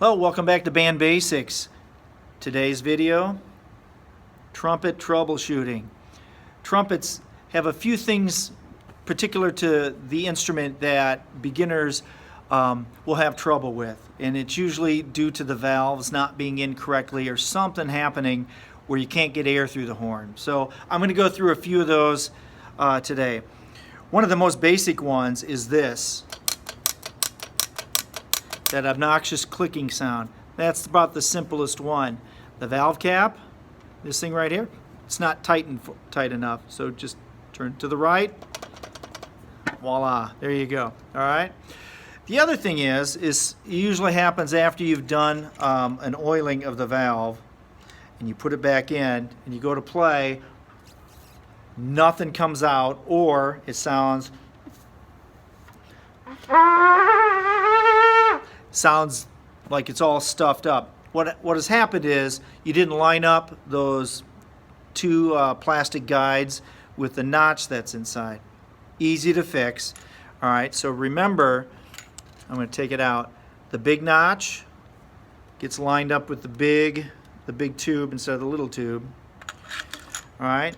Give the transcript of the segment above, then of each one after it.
Hello, welcome back to Band Basics. Today's video, trumpet troubleshooting. Trumpets have a few things particular to the instrument that beginners will have trouble with, and it's usually due to the valves not being in correctly or something happening where you can't get air through the horn. So I'm going to go through a few of those today. One of the most basic ones is this. That obnoxious clicking sound. That's about the simplest one. The valve cap, this thing right here, it's not tight enough. So just turn to the right. Voila, there you go. All right. The other thing is it usually happens after you've done an oiling of the valve, and you put it back in, and you go to play. Nothing comes out, or it sounds like it's all stuffed up. What has happened is you didn't line up those two plastic guides with the notch that's inside. Easy to fix. All right, so remember, I'm going to take it out. The big notch gets lined up with the big tube instead of the little tube. All right,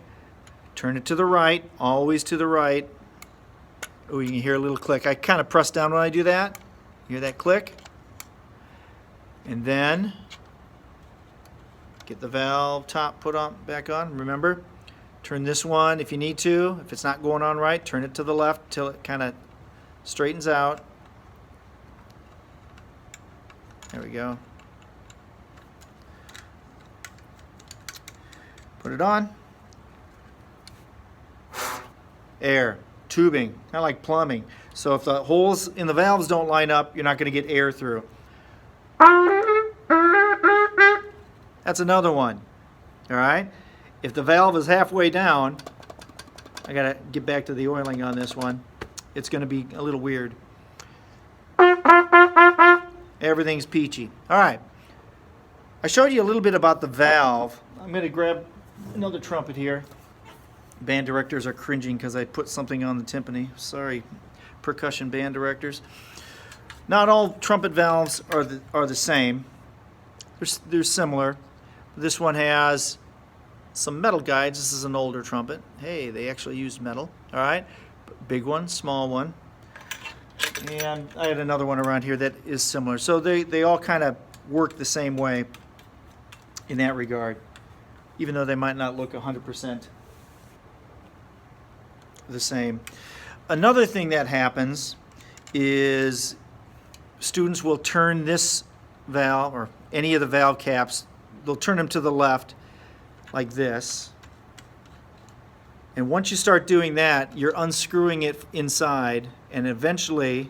turn it to the right, always to the right. Oh, you can hear a little click. I kind of press down when I do that. You hear that click? And then get the valve top put on back on. Remember, turn this one if you need to. If it's not going on right, turn it to the left till it kind of straightens out. There we go. Put it on. Air, tubing, kind of like plumbing. So if the holes in the valves don't line up, you're not going to get air through. That's another one. All right. If the valve is halfway down, I got to get back to the oiling on this one. It's going to be a little weird. Everything's peachy. All right. I showed you a little bit about the valve. I'm going to grab another trumpet here. Band directors are cringing because I put something on the timpani. Sorry, percussion band directors. Not all trumpet valves are the same. They're similar. This one has some metal guides. This is an older trumpet. Hey, they actually used metal. All right, big one, small one, and I had another one around here that is similar. So they all kind of work the same way in that regard, even though they might not look 100% the same. Another thing that happens is students will turn this valve or any of the valve caps, they'll turn them to the left like this. And once you start doing that, you're unscrewing it inside, and eventually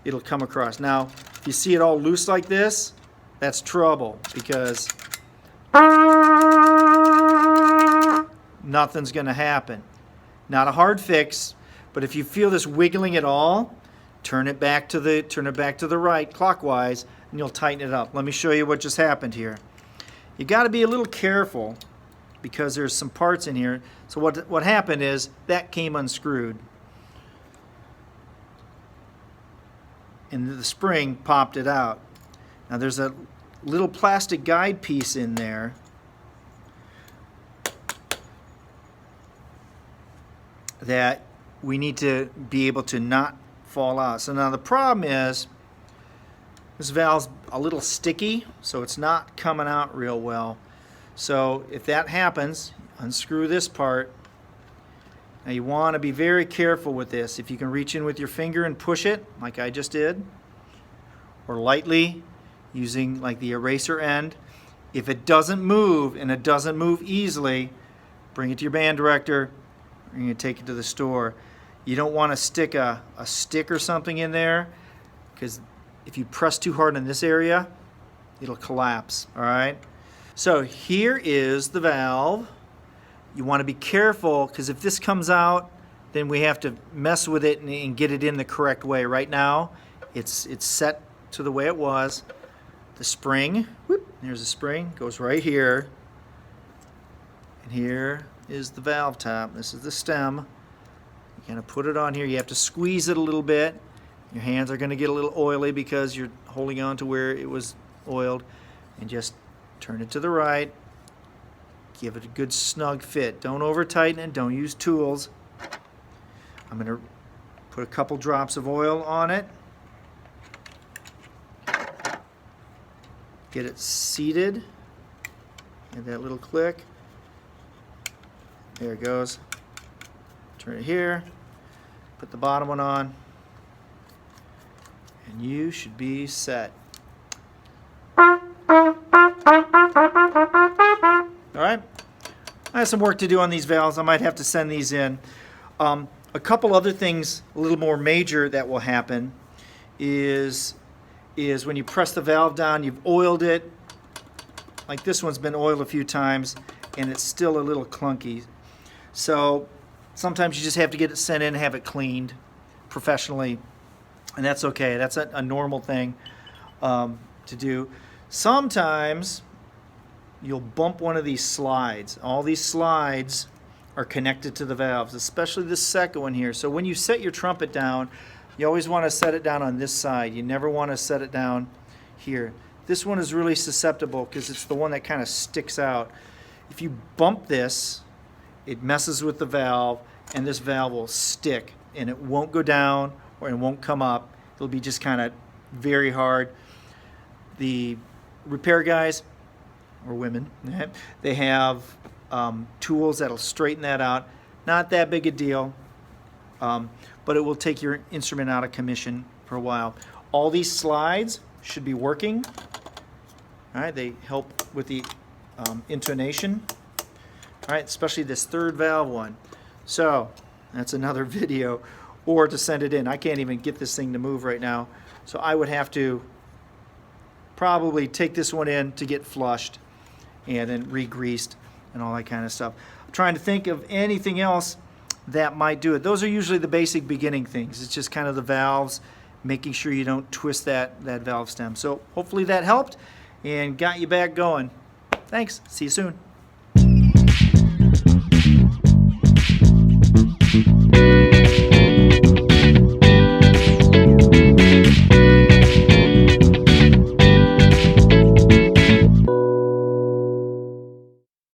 it'll come across. Now, if you see it all loose like this, that's trouble, because nothing's going to happen. Not a hard fix, but if you feel this wiggling at all, turn it back to the right clockwise, and you'll tighten it up. Let me show you what just happened here. You got to be a little careful because there's some parts in here. So what happened is that came unscrewed, and the spring popped it out. Now there's a little plastic guide piece in there that we need to be able to not fall out. So now the problem is this valve's a little sticky, so it's not coming out real well. So if that happens, unscrew this part. Now you want to be very careful with this. If you can reach in with your finger and push it, like I just did, or lightly using like the eraser end. If it doesn't move, and it doesn't move easily, bring it to your band director, or you can take it to the store. You don't want to stick a stick or something in there, because if you press too hard in this area, it'll collapse. All right. So here is the valve. You want to be careful, because if this comes out, then we have to mess with it and get it in the correct way. Right now, it's set to the way it was. The spring, whoop, there's the spring, goes right here. And here is the valve top. This is the stem. You're going to put it on here. You have to squeeze it a little bit, Your hands are going to get a little oily because you're holding on to where it was oiled. And just turn it to the right. Give it a good snug fit. Don't over tighten it. Don't use tools. I'm going to put a couple drops of oil on it. Get it seated. Get that little click. There it goes. Turn it here. Put the bottom one on. And you should be set. All right. I have some work to do on these valves. I might have to send these in. A couple other things, a little more major, that will happen is when you press the valve down, you've oiled it. Like this one's been oiled a few times, and it's still a little clunky. So sometimes you just have to get it sent in and have it cleaned professionally, and that's okay. That's a normal thing to do. Sometimes you'll bump one of these slides. All these slides are connected to the valves, especially this second one here. So when you set your trumpet down, you always want to set it down on this side. You never want to set it down here. This one is really susceptible because it's the one that kind of sticks out. If you bump this, it messes with the valve, and this valve will stick, and it won't go down or it won't come up. It'll be just kind of very hard. The repair guys, or women, they have tools that'll straighten that out. Not that big a deal, but it will take your instrument out of commission for a while. All these slides should be working. All right, they help with the intonation. All right, especially this third valve one. So that's another video, or to send it in. I can't even get this thing to move right now, so I would have to probably take this one in to get flushed and then re-greased and all that kind of stuff. I'm trying to think of anything else that might do it. Those are usually the basic beginning things. It's just kind of the valves, making sure you don't twist that valve stem. So hopefully that helped and got you back going. Thanks. See you soon.